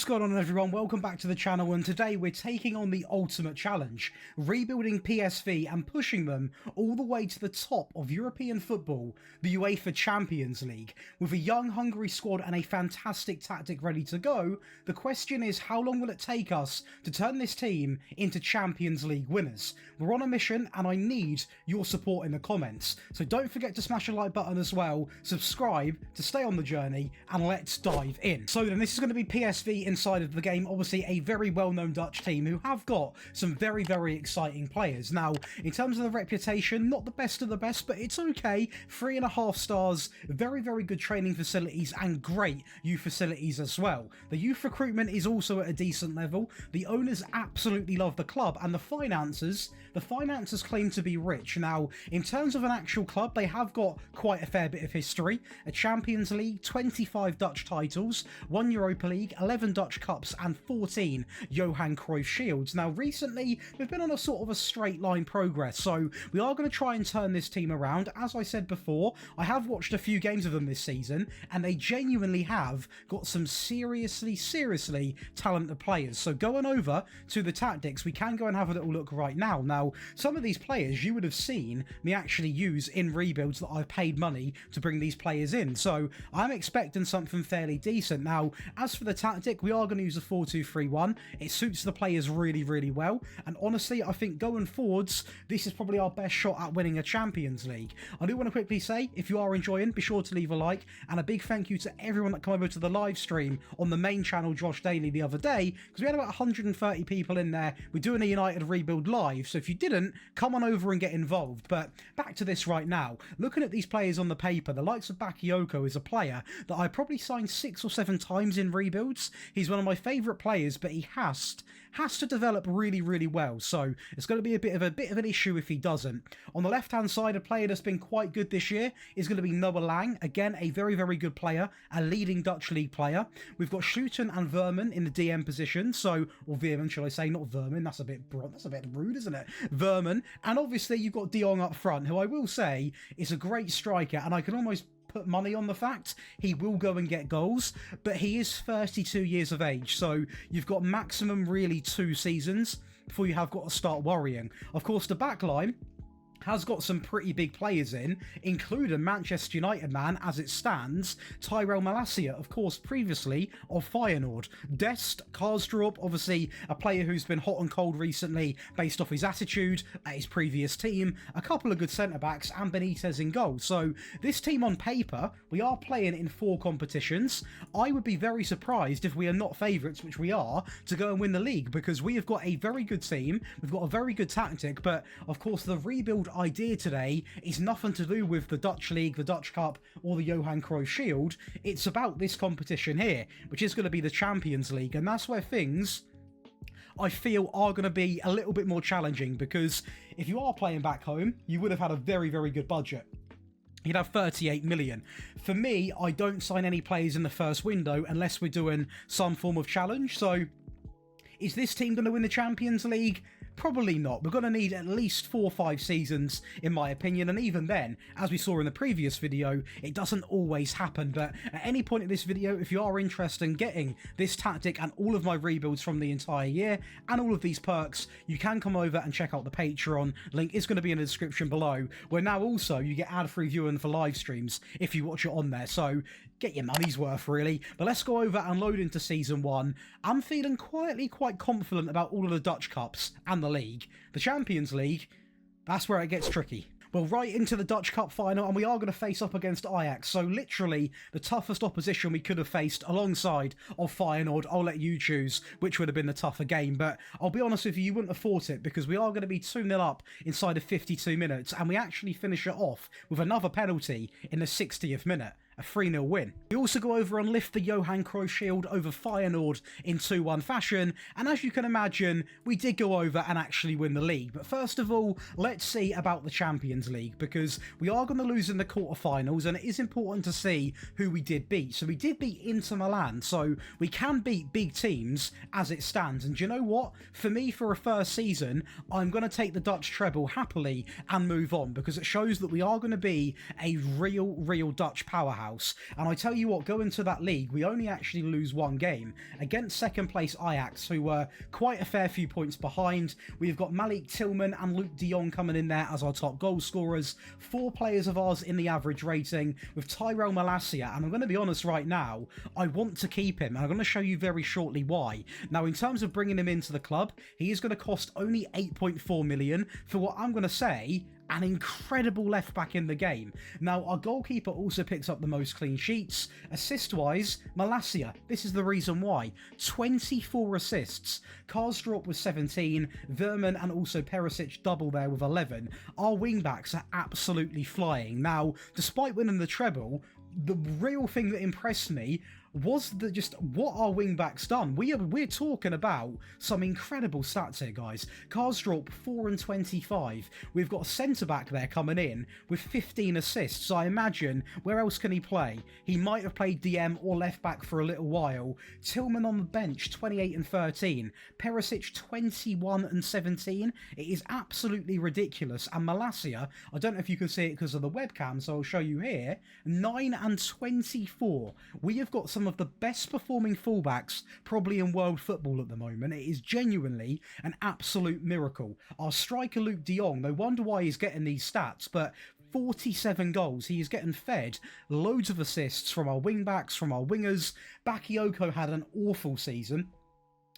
What's going on, everyone? Welcome back to the channel, and today we're taking on the ultimate challenge, rebuilding PSV and pushing them all the way to the top of European football, the UEFA Champions League. With a young, hungry squad and a fantastic tactic ready to go, the question is, how long will it take us to turn this team into Champions League winners? We're on a mission, and I need your support in the comments. So don't forget to smash a like button as well, subscribe to stay on the journey, and let's dive in. So then, this is going to be PSV inside of the game, obviously a very well-known Dutch team who have got some very exciting players. Now, in terms of the reputation, not the best of the best, but it's okay. 3.5 stars, very good training facilities, and great youth facilities as well. The youth recruitment is also at a decent level. The owners absolutely love the club, and the finances claim to be rich. Now, in terms of an actual club, they have got quite a fair bit of history. A Champions League, 25 Dutch titles, 1 Europa League, 11 Dutch Cups, and 14 Johan Cruyff Shields. Now, recently, we've been on a sort of a straight line progress, so we are going to try and turn this team around. As I said before, I have watched a few games of them this season, and they genuinely have got some seriously talented players. So going over to the tactics, we can go and have a little look right now. Now, some of these players you would have seen me actually use in rebuilds that I've paid money to bring these players in, so I'm expecting something fairly decent. Now, as for the tactic, we are going to use a 4-2-3-1. It suits the players really well, and honestly, I think going forwards, this is probably our best shot at winning a Champions League. I do want to quickly say, if you are enjoying, be sure to leave a like, and a big thank you to everyone that came over to the live stream on the main channel, Josh Daly, the other day, because we had about 130 people in there. We're doing a United rebuild live, so if you didn't, come on over and get involved. But back to this right now. Looking at these players on the paper, the likes of Bakayoko is a player that I probably signed 6 or 7 times in rebuilds. He's one of my favourite players, but he has to develop really well, so it's going to be a bit of an issue if he doesn't. On the left hand side, a player that's been quite good this year is going to be Noah Lang. Again, a very good player, a leading Dutch league player. We've got Schouten and Verman in the DM position, so, or Veerman, shall I say, not Verman, that's a bit rude, isn't it? Verman, and obviously you've got De Jong up front, who I will say is a great striker, and I can almost put money on the fact he will go and get goals, but he is 32 years of age, so you've got maximum really 2 seasons before you have got to start worrying. Of course, the back line has got some pretty big players in, including Manchester United man, as it stands, Tyrell Malacia, of course, previously of Feyenoord. Dest, Karsdorp, obviously a player who's been hot and cold recently based off his attitude at his previous team, a couple of good centre-backs, and Benitez in goal. So this team on paper, we are playing in 4 competitions. I would be very surprised if we are not favourites, which we are, to go and win the league, because we have got a very good team, we've got a very good tactic, but of course the rebuild idea today is nothing to do with the Dutch League, the Dutch Cup, or the Johan Cruyff Shield. It's about this competition here, which is going to be the Champions League, and that's where things, I feel, are going to be a little bit more challenging, because if you are playing back home, you would have had a very good budget. You'd have 38 million. For me, I don't sign any players in the first window unless we're doing some form of challenge. So is this team going to win the Champions League? Probably not. We're going to need at least 4 or 5 seasons, in my opinion, and even then, as we saw in the previous video, it doesn't always happen. But at any point in this video, if you are interested in getting this tactic and all of my rebuilds from the entire year, and all of these perks, you can come over and check out the Patreon. Link is going to be in the description below, where now also you get ad-free viewing for live streams if you watch it on there. So get your money's worth, really. But let's go over and load into Season 1. I'm feeling quietly quite confident about all of the Dutch Cups and the league. The Champions League, that's where it gets tricky. Well, right into the Dutch Cup final, and we are going to face up against Ajax, so literally the toughest opposition we could have faced alongside of Feyenoord. I'll let you choose which would have been the tougher game, but I'll be honest with you, you wouldn't have fought it, because we are going to be 2-0 up inside of 52 minutes, and we actually finish it off with another penalty in the 60th minute. A 3-0 win. We also go over and lift the Johan Cruyff Shield over Feyenoord in 2-1 fashion, and as you can imagine, we did go over and actually win the league. But first of all, let's see about the Champions League, because we are going to lose in the quarterfinals, and it is important to see who we did beat. So we did beat Inter Milan, so we can beat big teams as it stands. And do you know what? For me, for a first season, I'm going to take the Dutch treble happily and move on, because it shows that we are going to be a real Dutch powerhouse. powerhouse. And I tell you what, going to that league, we only actually lose one game against second place Ajax, who were quite a fair few points behind. We've got Malik Tillman and Luke de Jong coming in there as our top goal scorers. 4 players of ours in the average rating with Tyrell Malacia. And I'm going to be honest right now, I want to keep him. And I'm going to show you very shortly why. Now, in terms of bringing him into the club, he is going to cost only 8.4 million for what I'm going to say an incredible left back in the game. Now, our goalkeeper also picks up the most clean sheets. Assist-wise, Malacia, this is the reason why. 24 assists. Karsdorp with 17, Verman and also Perisic double there with 11. Our wing-backs are absolutely flying. Now, despite winning the treble, the real thing that impressed me was just what our wing-backs done. We're talking about some incredible stats here, guys. Karsdorp, 4 and 25. We've got a centre-back there coming in with 15 assists. I imagine, where else can he play? He might have played DM or left-back for a little while. Tillman on the bench, 28 and 13. Perisic, 21 and 17. It is absolutely ridiculous. And Malacia, I don't know if you can see it because of the webcam, so I'll show you here, 9 and 24. We have got some of the best performing fullbacks probably in world football at the moment. It is genuinely an absolute miracle. Our striker Luke de Jong, no wonder why he's getting these stats, but 47 goals. He is getting fed loads of assists from our wing-backs, from our wingers. Bakayoko had an awful season.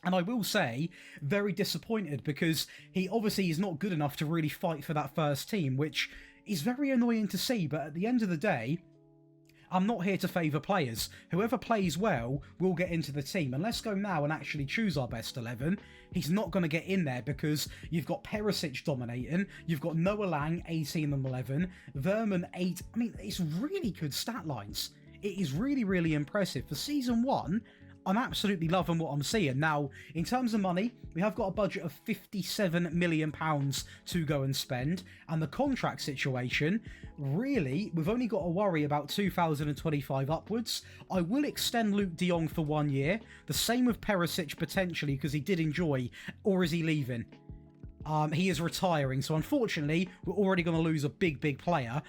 And I will say, very disappointed because he obviously is not good enough to really fight for that first team, which is very annoying to see. But at the end of the day, I'm not here to favour players. Whoever plays well will get into the team. And let's go now and actually choose our best 11. He's not going to get in there because you've got Perisic dominating. You've got Noah Lang, 18 and 11. Verman, 8. I mean, it's really good stat lines. It is really, really impressive. For Season 1, I'm absolutely loving what I'm seeing. Now, in terms of money, we have got a budget of £57 million to go and spend. And the contract situation, really, we've only got to worry about 2025 upwards. I will extend Luke de Jong for 1 year. The same with Perisic potentially because he did enjoy. Or is he leaving? He is retiring, so unfortunately, we're already going to lose a big player.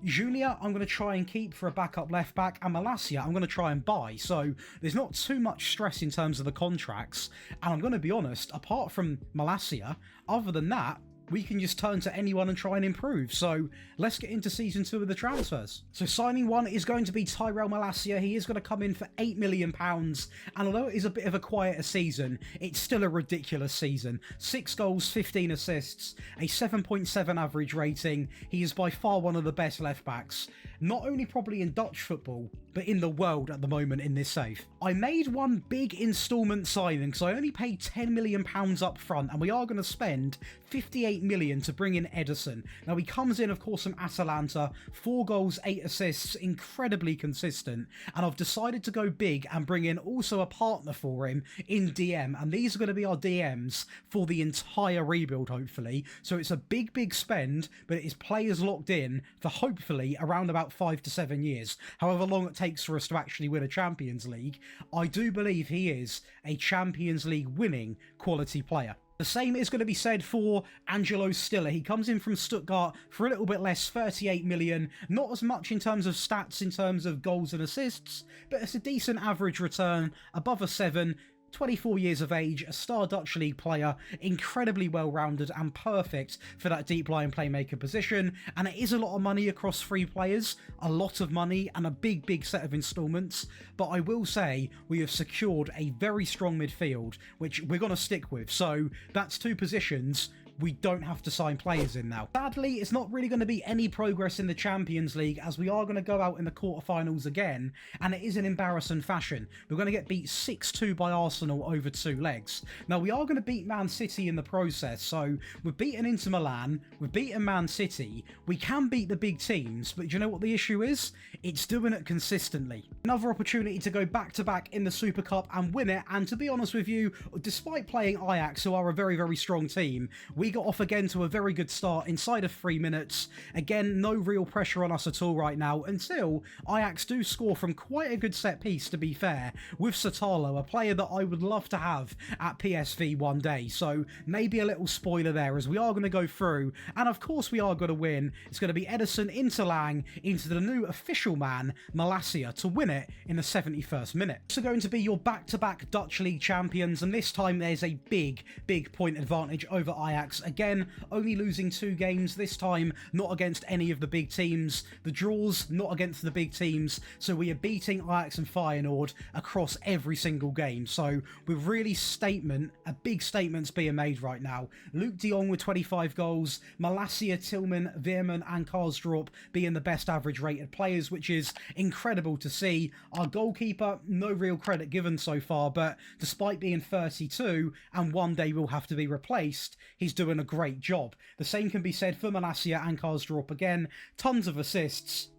Julia, I'm going to try and keep for a backup left back, and Malacia, I'm going to try and buy. So there's not too much stress in terms of the contracts. And I'm going to be honest, apart from Malacia, other than that, we can just turn to anyone and try and improve. So let's get into Season 2 of the transfers. So signing 1 is going to be Tyrell Malacia. He is going to come in for £8 million. And although it is a bit of a quieter season, it's still a ridiculous season. 6 goals, 15 assists, a 7.7 average rating. He is by far one of the best left backs. Not only probably in Dutch football, but in the world at the moment in this safe. I made one big instalment signing because I only paid £10 million up front, and we are going to spend £58 million to bring in Edison. Now he comes in, of course, from Atalanta, 4 goals, 8 assists, incredibly consistent, and I've decided to go big and bring in also a partner for him in DM, and these are going to be our DMs for the entire rebuild, hopefully. So it's a big spend, but it is players locked in for hopefully around about 5 to 7 years, however long it takes for us to actually win a Champions League. I do believe he is a Champions League winning quality player. The same is going to be said for Angelo Stiller. He comes in from Stuttgart for a little bit less, 38 million. Not as much in terms of stats, in terms of goals and assists, but it's a decent average return, above a 7. 24 years of age, a star Dutch League player, incredibly well-rounded and perfect for that deep line playmaker position. And it is a lot of money across 3 players, a lot of money and a big set of instalments. But I will say we have secured a very strong midfield, which we're going to stick with. So that's 2 positions we don't have to sign players in now. Sadly, it's not really going to be any progress in the Champions League, as we are going to go out in the quarterfinals again, and it is an embarrassing fashion. We're going to get beat 6-2 by Arsenal over 2 legs. Now, we are going to beat Man City in the process, so we've beaten Inter Milan, we've beaten Man City, we can beat the big teams, but do you know what the issue is? It's doing it consistently. Another opportunity to go back-to-back in the Super Cup and win it, and to be honest with you, despite playing Ajax, who are a very strong team, we we got off again to a very good start inside of 3 minutes. Again, no real pressure on us at all right now until Ajax do score from quite a good set piece, to be fair, with Satalo, a player that I would love to have at PSV one day. So maybe a little spoiler there, as we are going to go through, and of course we are going to win. It's going to be Ederson into Lang, into the new official man, Malacia, to win it in the 71st minute. So going to be your back-to-back Dutch League champions, and this time there's a big point advantage over Ajax. Again, only losing 2 games, this time not against any of the big teams. The draws, not against the big teams, so we are beating Ajax and Feyenoord across every single game. So with really a big statements being made right now. Luke de Jong with 25 goals, Malacia, Tillman, Veerman and Karsdorp being the best average rated players, which is incredible to see. Our goalkeeper, no real credit given so far, but despite being 32 and one day will have to be replaced, he's doing a great job. The same can be said for Malacia and Karsdorp again. Tons of assists.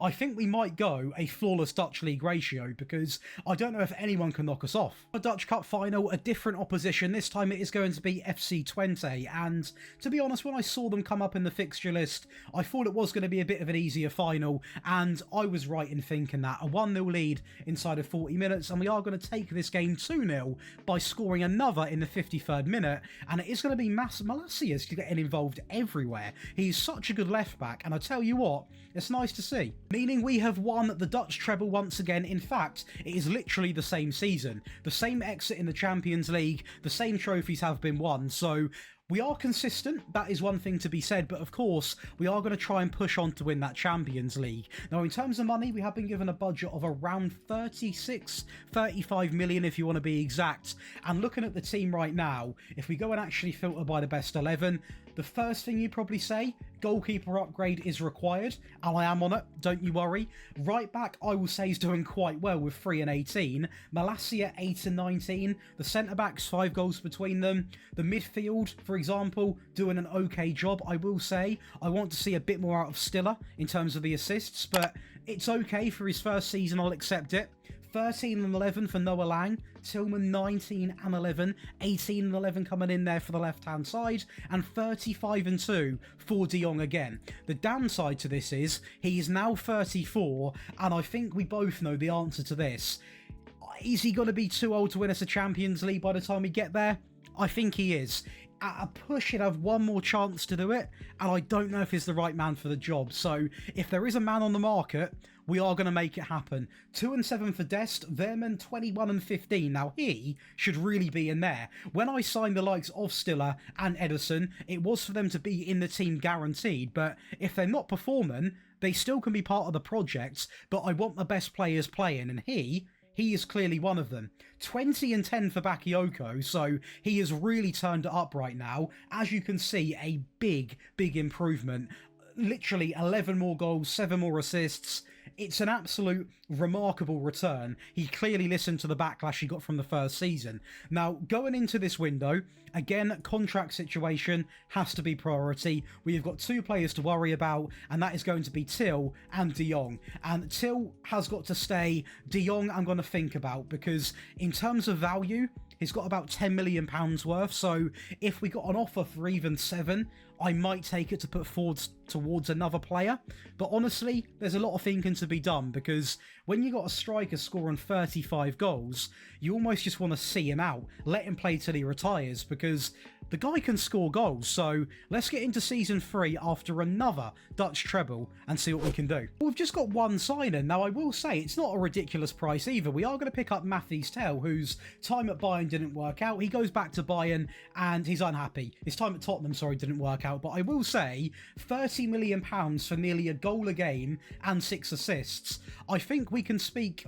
I think we might go a flawless Dutch League ratio, because I don't know if anyone can knock us off. A Dutch Cup final, a different opposition. This time it is going to be FC20, and to be honest, when I saw them come up in the fixture list, I thought it was going to be a bit of an easier final, and I was right in thinking that. A 1-0 lead inside of 40 minutes, and we are going to take this game 2-0 by scoring another in the 53rd minute, and it is going to be Malacia's getting involved everywhere. He's such a good left back, and I tell you what, it's nice to see. Meaning we have won the Dutch treble once again. In fact, it is literally the same season. The same exit in the Champions League, the same trophies have been won, so we are consistent, that is one thing to be said, but of course, we are going to try and push on to win that Champions League. Now, in terms of money, we have been given a budget of around 35 million if you want to be exact. And looking at the team right now, if we go and actually filter by the best 11, the first thing you probably say, goalkeeper upgrade is required, and I am on it, don't you worry. Right back, I will say, is doing quite well with 3 and 18. Malacia, 8 and 19. The centre-backs, 5 goals between them. The midfield, for example, doing an okay job, I will say. I want to see a bit more out of Stiller in terms of the assists, but it's okay for his first season, I'll accept it. 13 and 11 for Noah Lang, Tillman 19 and 11, 18 and 11 coming in there for the left-hand side, and 35 and 2 for de Jong again. The downside to this is he is now 34, and I think we both know the answer to this. Is he going to be too old to win us a Champions League by the time we get there? I think he is. At a push, he'd have one more chance to do it, and I don't know if he's the right man for the job. So if there is a man on the market, we are going to make it happen. 2 and 7 for Dest, Veerman 21 and 15. Now he should really be in there. When I signed the likes of Stiller and Ederson, it was for them to be in the team guaranteed, but if they're not performing, they still can be part of the project, but I want the best players playing, and he is clearly one of them. 20 and 10 for Bakayoko, so he has really turned it up right now. As you can see, a big improvement. Literally 11 more goals, 7 more assists. It's an absolute remarkable return. He clearly listened to the backlash he got from the first season. Now, going into this window, again, contract situation has to be priority. We have got 2 players to worry about, and that is going to be Till and de Jong. And Till has got to stay. De Jong I'm going to think about, because in terms of value, he's got about £10 million worth, so if we got an offer for even 7, I might take it to put forward towards another player. But honestly, there's a lot of thinking to be done, because when you got a striker scoring 35 goals, you almost just want to see him out, let him play till he retires, because the guy can score goals. So let's get into season 3 after another Dutch treble and see what we can do. We've just got 1 signing. Now, I will say it's not a ridiculous price either. We are going to pick up Mathys Tel, whose time at Bayern didn't work out. He goes back to Bayern and he's unhappy. His time at Tottenham, didn't work out. But I will say £30 million for nearly a goal a game and 6 assists. I think I can speak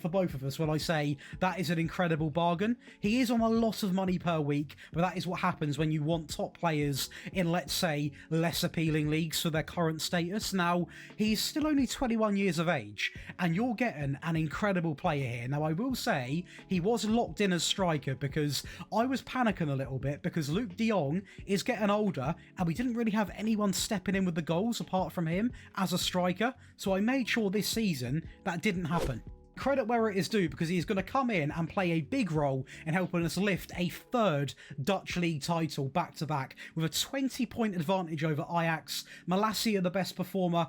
for both of us when I say that is an incredible bargain. He is on a lot of money per week, but that is what happens when you want top players in, let's say, less appealing leagues for their current status. Now, he's still only 21 years of age, and you're getting an incredible player here. Now, I will say he was locked in as striker, because I was panicking a little bit, because Luke de Jong is getting older, and we didn't really have anyone stepping in with the goals apart from him as a striker, so I made sure this season that didn't happen. Credit where it is due, because he's going to come in and play a big role in helping us lift a third Dutch league title back-to-back with a 20-point advantage over Ajax. Malacia, the best performer.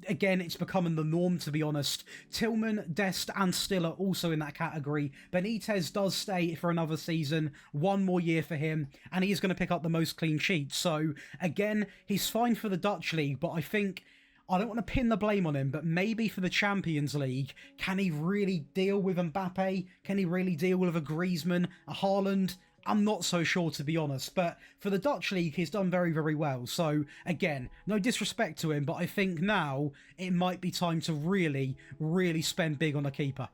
Again, it's becoming the norm, to be honest. Tillman, Dest and Stiller also in that category. Benitez does stay for another season, one more year for him, and he's going to pick up the most clean sheets. So, again, he's fine for the Dutch league, but I think, I don't want to pin the blame on him, but maybe for the Champions League, can he really deal with Mbappe? Can he really deal with a Griezmann, a Haaland? I'm not so sure, to be honest, but for the Dutch league, he's done very, very well. So, again, no disrespect to him, but I think now it might be time to really, really spend big on a keeper.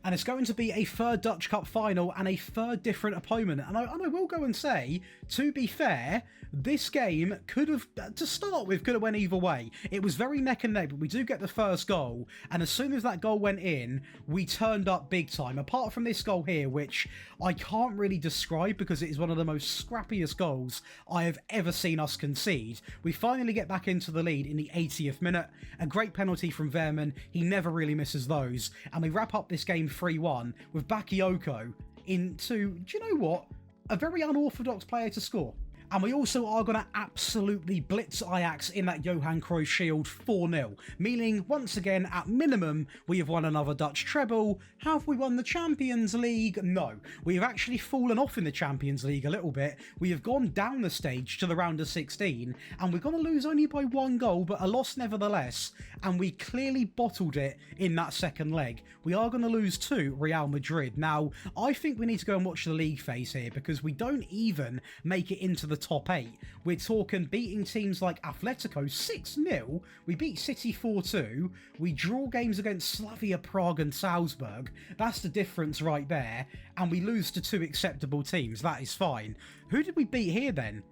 And it's going to be a third Dutch Cup final and a third different opponent. And I will go and say, to be fair, this game could have, to start with, could have went either way. It was very neck and neck, but we do get the first goal. And as soon as that goal went in, we turned up big time. Apart from this goal here, which I can't really describe because it is one of the most scrappiest goals I have ever seen us concede. We finally get back into the lead in the 80th minute. A great penalty from Veerman. He never really misses those. And we wrap up this game 3-1 with Bakayoko into, do you know what? A very unorthodox player to score. And we also are going to absolutely blitz Ajax in that Johan Cruyff Shield 4-0. Meaning, once again, at minimum, we have won another Dutch treble. Have we won the Champions League? No. We have actually fallen off in the Champions League a little bit. We have gone down the stage to the round of 16. And we're going to lose only by 1 goal, but a loss nevertheless. And we clearly bottled it in that second leg. We are going to lose to Real Madrid. Now, I think we need to go and watch the league phase here, because we don't even make it into the top 8. We're talking beating teams like Atletico 6-0. We beat City 4-2. We draw games against Slavia Prague and Salzburg. That's the difference right there. And we lose to 2 acceptable teams. That is fine. Who did we beat here then?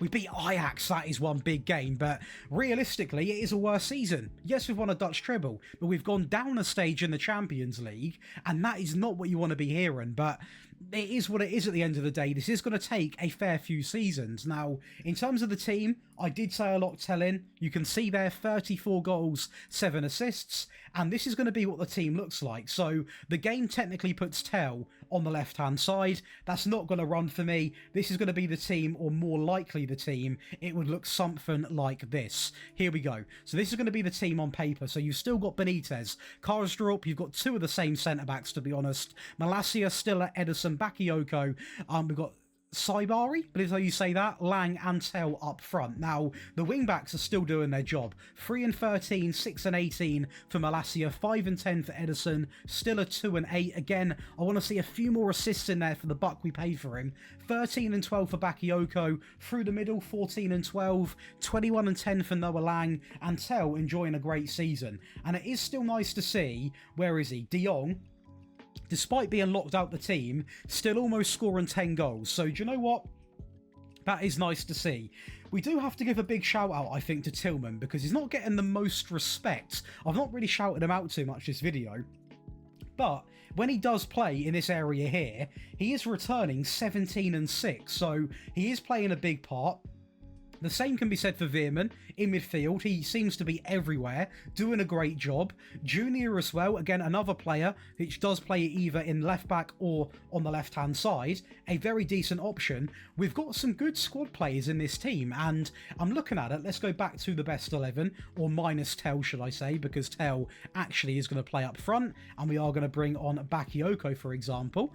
We beat Ajax, that is one big game, but realistically, it is a worse season. Yes, we've won a Dutch treble, but we've gone down a stage in the Champions League, and that is not what you want to be hearing, but it is what it is at the end of the day. This is going to take a fair few seasons. Now, in terms of the team, I did say a lot telling. You can see there 34 goals, 7 assists, and this is going to be what the team looks like. So the game technically puts Tell on the left-hand side. That's not going to run for me. This is going to be the team, or more likely the team. It would look something like this. Here we go. So this is going to be the team on paper. So you've still got Benitez, Karsdorp. You've got 2 of the same centre-backs, to be honest. Malacia, Stiller, Edison, Bakayoko. We've got Saibari, but is how you say that, Lang and Tell up front. Now, the wing-backs are still doing their job. 3 and 13, 6 and 18 for Malacia, 5 and 10 for Edison, Stiller 2 and 8. Again, I want to see a few more assists in there for the buck we paid for him. 13 and 12 for Bakayoko, through the middle, 14 and 12, 21 and 10 for Noah Lang, and Tell enjoying a great season. And it is still nice to see, where is he? De Jong, despite being locked out the team, still almost scoring 10 goals. So, do you know what? That is nice to see. We do have to give a big shout out, I think, to Tillman, because he's not getting the most respect. I've not really shouted him out too much this video. But when he does play in this area here, he is returning 17 and 6. So he is playing a big part. The same can be said for Veerman in midfield. He seems to be everywhere, doing a great job. Junior as well, again, another player which does play either in left back or on the left hand side. A very decent option. We've got some good squad players in this team, and I'm looking at it. Let's go back to the best 11, or minus Tell, should I say, because Tell actually is going to play up front, and we are going to bring on Bakayoko, for example.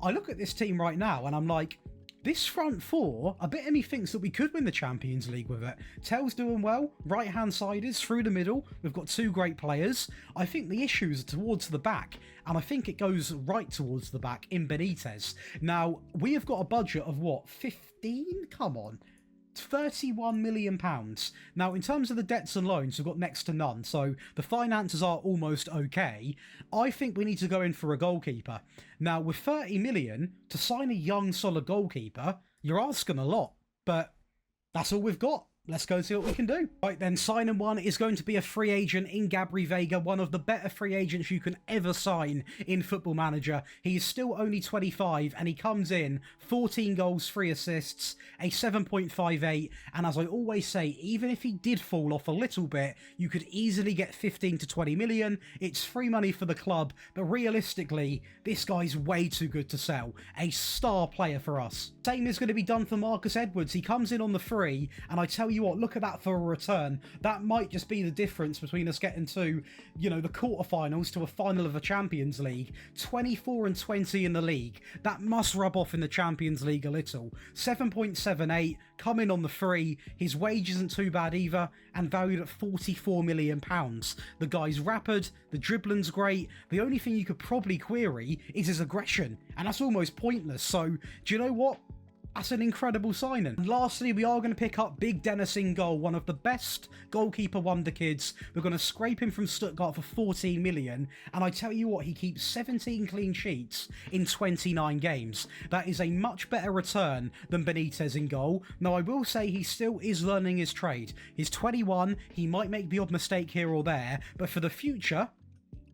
I look at this team right now, and I'm like, this front 4, a bit of me thinks that we could win the Champions League with it. Tell's doing well, right-hand side is through the middle. We've got 2 great players. I think the issues are towards the back, and I think it goes right towards the back in Benitez. Now, we have got a budget of what, 15? Come on. £31 million. Now, in terms of the debts and loans, we've got next to none, so the finances are almost okay. I think we need to go in for a goalkeeper. Now, with 30 million to sign a young, solid goalkeeper, you're asking a lot, but that's all we've got. let's go see what we can do. Right then, signing one is going to be a free agent in Gabri Vega, one of the better free agents you can ever sign in Football Manager. He is still only 25 and he comes in 14 goals, 3 assists, a 7.58, and as I always say, even if he did fall off a little bit, you could easily get 15 to 20 million. It's free money for the club, but realistically, this guy's way too good to sell. A star player for us. Same is going to be done for Marcus Edwards. He comes in on the free, and I tell you what, look at that for a return. That might just be the difference between us getting to, you know, the quarterfinals to a final of the Champions League. 24 and 20 in the league. That must rub off in the Champions League a little. 7.78, coming on the free. His wage isn't too bad either, and valued at £44 million. The guy's rapid, the dribbling's great. The only thing you could probably query is his aggression, and that's almost pointless. So, do you know what? That's an incredible signing. And lastly, we are going to pick up Big Dennis in goal, one of the best goalkeeper wonder kids. We're going to scrape him from Stuttgart for 14 million. And I tell you what, he keeps 17 clean sheets in 29 games. That is a much better return than Benitez in goal. Now, I will say he still is learning his trade. He's 21. He might make the odd mistake here or there, but for the future,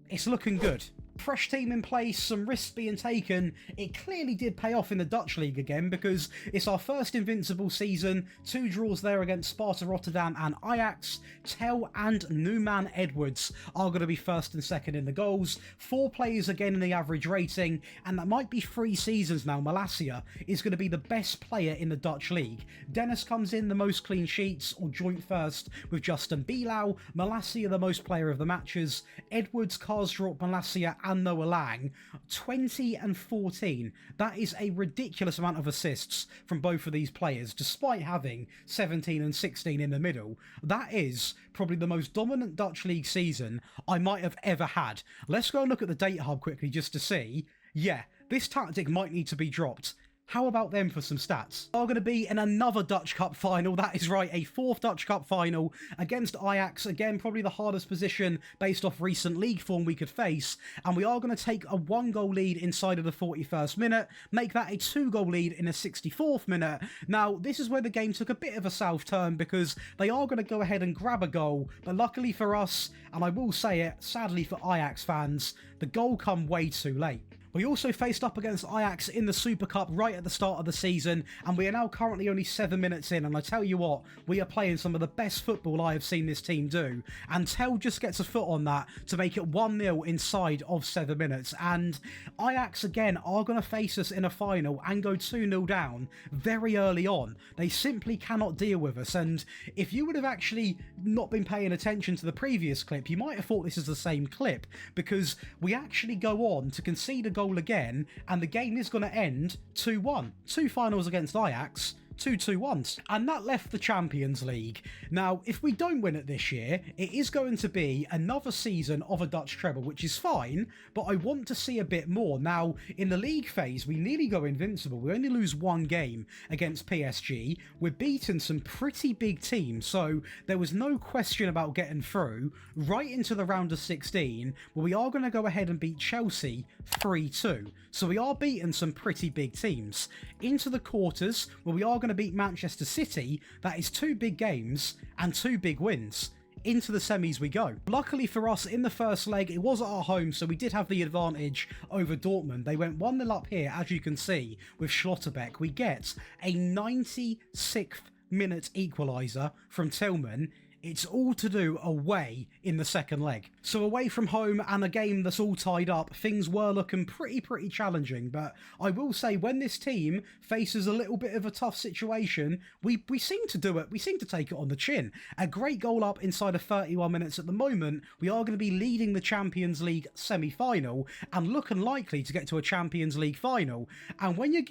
it's looking good. Fresh team in place, some risks being taken. It clearly did pay off in the Dutch league again, because it's our first invincible season. 2 draws there against Sparta Rotterdam and Ajax. Tel and Newman Edwards are going to be first and second in the goals. 4 players again in the average rating, and that might be 3 seasons now. Malacia is going to be the best player in the Dutch league. Dennis comes in the most clean sheets, or joint first with Justin Bilal. Malacia the most player of the matches. Edwards, Karsdorp, Malacia and Noah Lang, 20 and 14. That is a ridiculous amount of assists from both of these players, despite having 17 and 16 in the middle. That is probably the most dominant Dutch league season I might have ever had. Let's go and look at the data hub quickly just to see. Yeah, this tactic might need to be dropped. How about them for some stats? Are going to be in another Dutch Cup final. That is right, a 4th Dutch Cup final against Ajax. Again, probably the hardest position based off recent league form we could face. And we are going to take a 1-goal lead inside of the 41st minute, make that a 2-goal lead in the 64th minute. Now, this is where the game took a bit of a south turn, because they are going to go ahead and grab a goal. But luckily for us, and I will say it, sadly for Ajax fans, the goal come way too late. We also faced up against Ajax in the Super Cup right at the start of the season, and we are now currently only 7 minutes in, and I tell you what, we are playing some of the best football I have seen this team do, and Tel just gets a foot on that to make it 1-0 inside of 7 minutes, and Ajax again are going to face us in a final and go 2-0 down very early on. They simply cannot deal with us, and if you would have actually not been paying attention to the previous clip, you might have thought this is the same clip, because we actually go on to concede a goal again, and the game is going to end 2-1. 2 finals against Ajax, 2-2-1s, and that left the Champions League. Now, if we don't win it this year, it is going to be another season of a Dutch treble, which is fine, but I want to see a bit more. Now, in the league phase, we nearly go invincible. We only lose 1 game against PSG. We're beating some pretty big teams, so there was no question about getting through right into the round of 16, where we are going to go ahead and beat Chelsea 3-2. So we are beating some pretty big teams. Into the quarters, where we are going to beat Manchester City. That is 2 big games and 2 big wins. Into the semis we go. Luckily for us, in the first leg, it was at our home, so we did have the advantage over Dortmund. They went 1-0 up here, as you can see, with Schlotterbeck. We get a 96th minute equaliser from Tillman. It's all to do away in the second leg. So away from home and a game that's all tied up, things were looking pretty challenging. But I will say, when this team faces a little bit of a tough situation, we seem to do it. We seem to take it on the chin. A great goal up inside of 31 minutes at the moment. We are going to be leading the Champions League semi-final and looking likely to get to a Champions League final. And when you're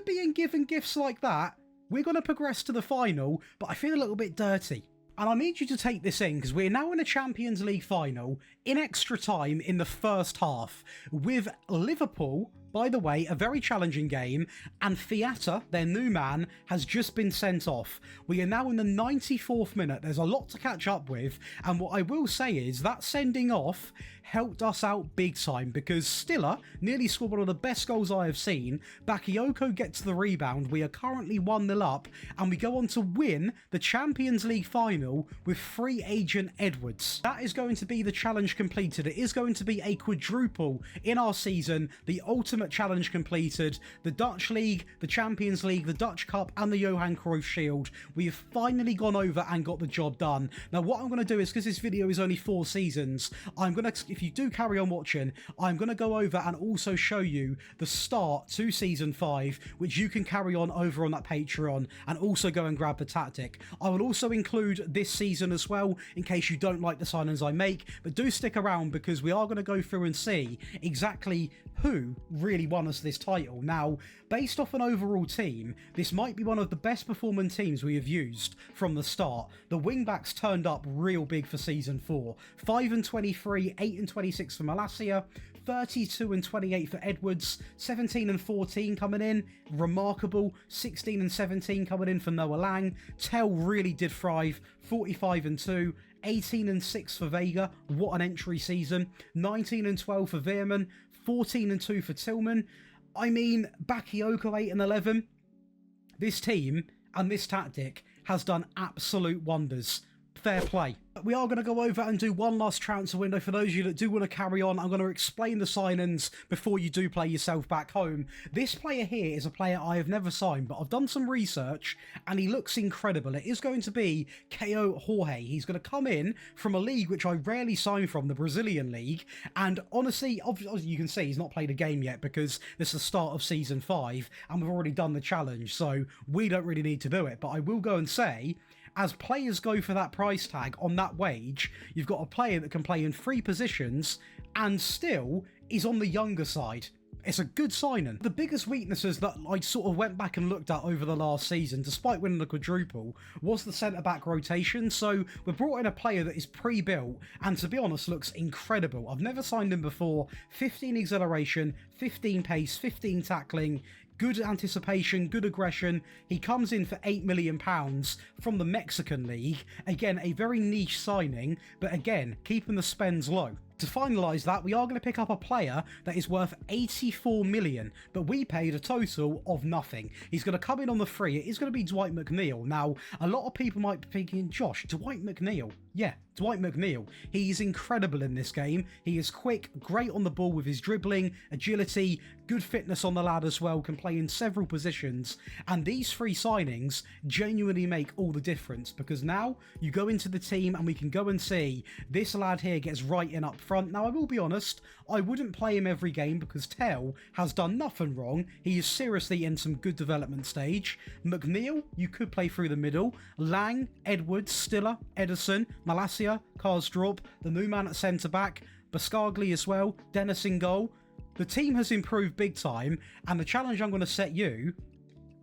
being given gifts like that, we're going to progress to the final, but I feel a little bit dirty. And I need you to take this in, because we're now in a Champions League final in extra time in the first half with Liverpool By the way, a very challenging game, and Theater, their new man, has just been sent off. We are now in the 94th minute. There's a lot to catch up with, and what I will say is that sending off helped us out big time, because Stiller nearly scored one of the best goals I have seen. Bakayoko gets the rebound. We are currently 1-0 up, and we go on to win the Champions League final with free agent Edwards. That is going to be the challenge completed. It is going to be a quadruple in our season. The ultimate challenge completed, the Dutch League, the Champions League, the Dutch Cup, and the Johan Cruyff Shield. We have finally gone over and got the job done. Now what I'm going to do is, because this video is only 4 seasons, I'm going to, if you do carry on watching, I'm going to go over and also show you the start to season 5, which you can carry on over on that Patreon, and also go and grab the tactic. I will also include this season as well, in case you don't like the signings I make, but do stick around, because we are going to go through and see exactly who really won us this title. Now, based off an overall team, this might be one of the best performing teams we have used from the start. The wingbacks turned up real big for season 4. 5 and 23, 8 and 26 for Malacia, 32 and 28 for Edwards, 17 and 14 coming in, remarkable, 16 and 17 coming in for Noah Lang. Tell really did thrive, 45 and 2, 18 and 6 for Vega, what an entry season, 19 and 12 for Veerman, 14 and 2 for Tillman. I mean, Bakayoko 8 and 11. This team and this tactic has done absolute wonders. Fair play. We are going to go over and do one last transfer window. For those of you that do want to carry on, I'm going to explain the signings before you do play yourself back home. This player here is a player I have never signed, but I've done some research and he looks incredible. It is going to be Ko Jorge. He's going to come in from a league which I rarely sign from, the Brazilian league. And honestly, obviously you can see he's not played a game yet, because this is the start of season 5 and we've already done the challenge, so we don't really need to do it. But I will go and say, as players go for that price tag on that wage, you've got a player that can play in 3 positions and still is on the younger side. It's a good signing. The biggest weaknesses that I sort of went back and looked at over the last season, despite winning the quadruple, was the centre-back rotation. So we brought in a player that is pre-built and, to be honest, looks incredible. I've never signed him before. 15 acceleration, 15 pace, 15 tackling, good anticipation, good aggression. He comes in for £8 million from the Mexican League. Again, a very niche signing, but again, keeping the spends low. To finalise that, we are going to pick up a player that is worth 84 million, but we paid a total of nothing. He's going to come in on the free. It is going to be Dwight McNeil. Now, a lot of people might be thinking, Josh, Dwight McNeil. Yeah, Dwight McNeil. He's incredible in this game. He is quick, great on the ball with his dribbling, agility, good fitness on the lad as well, can play in several positions. And these 3 signings genuinely make all the difference, because now you go into the team and we can go and see this lad here gets right in up front. Now, I will be honest, I wouldn't play him every game because Tell has done nothing wrong. He is seriously in some good development stage. McNeil, you could play through the middle. Lang, Edwards, Stiller, Edison, Malacia, Karsdorp, the new man at centre-back, Bascagli as well, Dennis in goal. The team has improved big time, and the challenge I'm going to set you,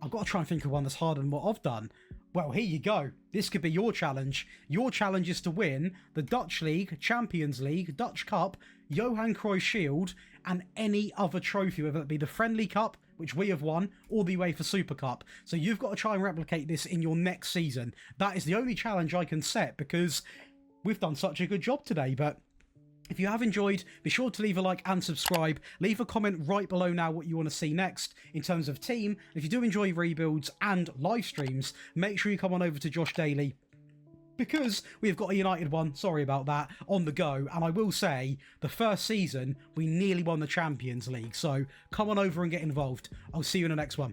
I've got to try and think of one that's harder than what I've done. Well, here you go. This could be your challenge. Your challenge is to win the Dutch League, Champions League, Dutch Cup, Johan Cruyff Shield, and any other trophy, whether it be the Friendly Cup, which we have won, or the UEFA Super Cup. So you've got to try and replicate this in your next season. That is the only challenge I can set, because we've done such a good job today. But if you have enjoyed, be sure to leave a like and subscribe. Leave a comment right below now what you want to see next in terms of team. If you do enjoy rebuilds and live streams, make sure you come on over to Josh Daly, because we've got a United one, sorry about that, on the go. And I will say, the first season, we nearly won the Champions League. So come on over and get involved. I'll see you in the next one.